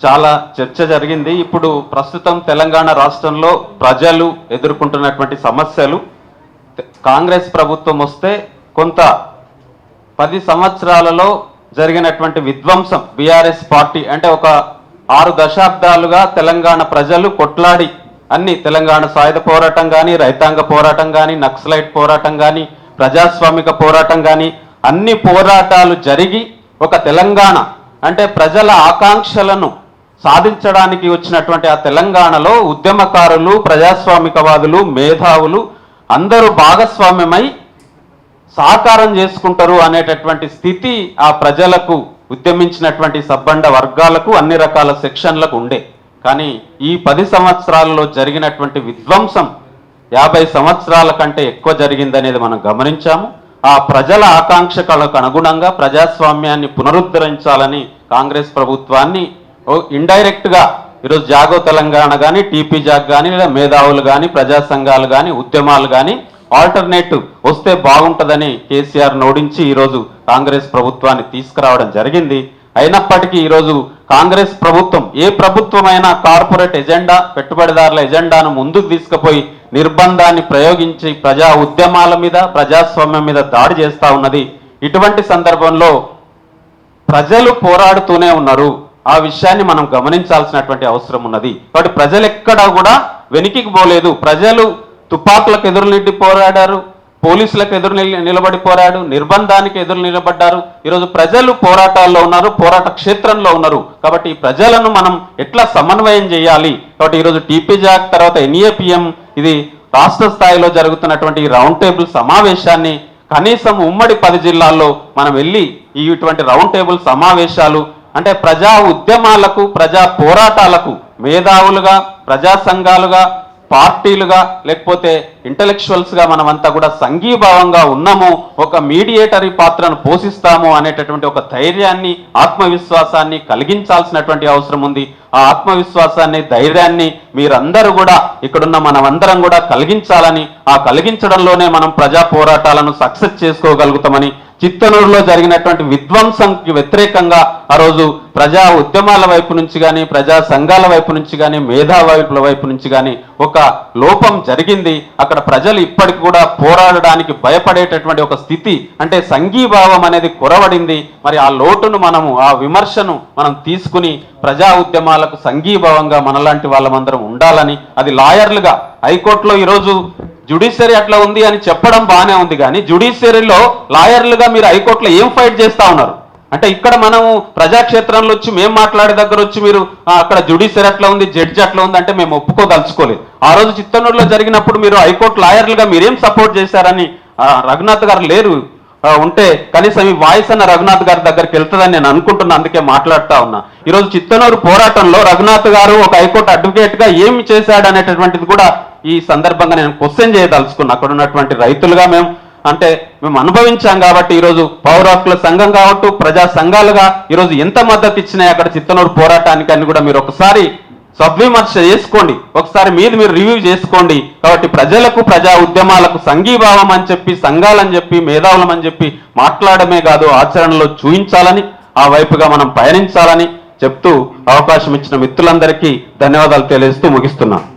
చాలా చర్చ జరిగింది. ఇప్పుడు ప్రస్తుతం తెలంగాణ రాష్ట్రంలో ప్రజలు ఎదుర్కొంటున్నటువంటి సమస్యలు, కాంగ్రెస్ ప్రభుత్వం వస్తే కొంత 10 సంవత్సరాలలో జరిగినటువంటి విధ్వంసం, బీఆర్ఎస్ పార్టీ అంటే ఒక 6 దశాబ్దాలుగా తెలంగాణ ప్రజలు కొట్లాడి అన్ని తెలంగాణ సాయుధ పోరాటం కానీ, రైతాంగ పోరాటం కానీ, నక్సలైట్ పోరాటం కానీ, ప్రజాస్వామిక పోరాటం కానీ అన్ని పోరాటాలు జరిగి ఒక తెలంగాణ అంటే ప్రజల ఆకాంక్షలను సాధించడానికి వచ్చినటువంటి ఆ తెలంగాణలో ఉద్యమకారులు, ప్రజాస్వామికవాదులు, మేధావులు అందరూ భాగస్వామ్యమై సాకారం చేసుకుంటారు అనేటటువంటి స్థితి ఆ ప్రజలకు, ఉద్యమించినటువంటి సబ్బండ వర్గాలకు, అన్ని రకాల సెక్షన్లకు ఉండే. కానీ ఈ 10 సంవత్సరాలలో జరిగినటువంటి విధ్వంసం 50 సంవత్సరాల కంటే ఎక్కువ జరిగిందనేది మనం గమనించాము. ఆ ప్రజల ఆకాంక్షలకు అనుగుణంగా ప్రజాస్వామ్యాన్ని పునరుద్ధరించాలని కాంగ్రెస్ ప్రభుత్వాన్ని ఇండైరెక్ట్గా ఈరోజు జాగో తెలంగాణ కానీ, టీపీ జాగ్ కానీ, లేదా మేధావులు కానీ, ప్రజా సంఘాలు కానీ, ఉద్యమాలు కానీ ఆల్టర్నేటివ్ వస్తే బాగుంటుందని కేసీఆర్ నోడించి ఈరోజు కాంగ్రెస్ ప్రభుత్వాన్ని తీసుకురావడం జరిగింది. అయినప్పటికీ ఈరోజు కాంగ్రెస్ ప్రభుత్వం, ఏ ప్రభుత్వమైనా కార్పొరేట్ ఎజెండా, పెట్టుబడిదారుల ఎజెండాను ముందుకు తీసుకుపోయి నిర్బంధాన్ని ప్రయోగించి ప్రజా ఉద్యమాల మీద, ప్రజాస్వామ్యం మీద దాడి చేస్తూ ఉన్నది. ఇటువంటి సందర్భంలో ప్రజలు పోరాడుతూనే ఉన్నారు. ఆ విషయాన్ని మనం గమనించాల్సినటువంటి అవసరం ఉన్నది. కాబట్టి ప్రజలు ఎక్కడా కూడా వెనక్కి పోలేదు. ప్రజలు తుపాకులకు ఎదురు నిండి పోరాడారు, పోలీసులకు ఎదురు నిలబడి పోరాడు, నిర్బంధానికి ఎదురు నిలబడ్డారు. ఈరోజు ప్రజలు పోరాటాల్లో ఉన్నారు, పోరాట క్షేత్రంలో ఉన్నారు. కాబట్టి ఈ ప్రజలను మనం ఎట్లా సమన్వయం చేయాలి? కాబట్టి ఈరోజు టీపీ జాక్ తర్వాత NAPM ఇది రాష్ట్ర స్థాయిలో జరుగుతున్నటువంటి ఈ రౌండ్ టేబుల్ సమావేశాన్ని కనీసం ఉమ్మడి 10 జిల్లాల్లో మనం వెళ్ళి ఇటువంటి రౌండ్ టేబుల్ సమావేశాలు అంటే ప్రజా ఉద్యమాలకు, ప్రజా పోరాటాలకు మేధావులుగా, ప్రజా సంఘాలుగా, పార్టీలుగా, లేకపోతే ఇంటలెక్చువల్స్గా మనమంతా కూడా సంఘీభావంగా ఉన్నాము, ఒక మీడియేటరీ పాత్రను పోషిస్తాము అనేటటువంటి ఒక ధైర్యాన్ని, ఆత్మవిశ్వాసాన్ని కలిగించాల్సినటువంటి అవసరం ఉంది. ఆ ఆత్మవిశ్వాసాన్ని, ధైర్యాన్ని మీరందరూ కూడా, ఇక్కడున్న మనమందరం కూడా కలిగించాలని, ఆ కలిగించడంలోనే మనం ప్రజా పోరాటాలను సక్సెస్ చేసుకోగలుగుతామని, చిత్తనూరులో జరిగినటువంటి విధ్వంసంకి వ్యతిరేకంగా ఆ రోజు ప్రజా ఉద్యమాల వైపు నుంచి కానీ, ప్రజా సంఘాల వైపు నుంచి కానీ, మేధావుల వైపు నుంచి కానీ ఒక లోపం జరిగింది. అక్కడ ప్రజలు ఇప్పటికి కూడా పోరాడడానికి భయపడేటటువంటి ఒక స్థితి, అంటే సంఘీభావం అనేది కొరవడింది. మరి ఆ లోటును మనము, ఆ విమర్శను మనం తీసుకుని ప్రజా ఉద్యమాలకు సంఘీభావంగా మనలాంటి వాళ్ళమందరం ఉండాలని, అది లాయర్లుగా హైకోర్టులో ఈరోజు జ్యుడిషియరీ అట్లా ఉంది అని చెప్పడం బాగానే ఉంది, కానీ జ్యుడిషియరీలో లాయర్లుగా మీరు హైకోర్టులో ఏం ఫైట్ చేస్తా ఉన్నారు? అంటే ఇక్కడ మనము ప్రజాక్షేత్రంలో వచ్చి మేము మాట్లాడే దగ్గర వచ్చి మీరు అక్కడ జ్యుడిషియరీ అట్లా ఉంది, జడ్జి అట్లా ఉంది అంటే మేము ఒప్పుకోదలుచుకోలేదు. ఆ రోజు చిత్తనూరులో జరిగినప్పుడు మీరు హైకోర్టు లాయర్లుగా మీరేం సపోర్ట్ చేశారని రఘునాథ్ గారు లేరు, ఉంటే కనీసం ఈ వాయిస్ అన్న రఘునాథ్ గారి దగ్గరికి వెళ్తుందని నేను అనుకుంటున్నా, అందుకే మాట్లాడుతూ ఉన్నా. ఈరోజు చిత్తనూరు పోరాటంలో రఘునాథ్ గారు ఒక హైకోర్టు అడ్వకేట్గా ఏమి చేశాడు అనేటటువంటిది కూడా ఈ సందర్భంగా నేను క్వశ్చన్ చేయదలుచుకున్నా. అక్కడ ఉన్నటువంటి రైతులుగా మేము అనుభవించాం కాబట్టి ఈరోజు పౌర హక్కుల సంఘం కావచ్చు, ప్రజా సంఘాలుగా ఈరోజు ఎంత మద్దతు ఇచ్చినాయి అక్కడ చిత్తనూరు పోరాటానికి అని కూడా మీరు ఒకసారి సద్విమర్శ చేసుకోండి, ఒకసారి మీరు రివ్యూ చేసుకోండి. కాబట్టి ప్రజలకు, ప్రజా ఉద్యమాలకు సంఘీభావం అని చెప్పి, సంఘాలని చెప్పి, మేధావులం అని చెప్పి మాట్లాడమే కాదు, ఆచరణలో చూయించాలని, ఆ వైపుగా మనం పయనించాలని చెప్తూ అవకాశం ఇచ్చిన మిత్రులందరికీ ధన్యవాదాలు తెలియజేస్తూ ముగిస్తున్నాను.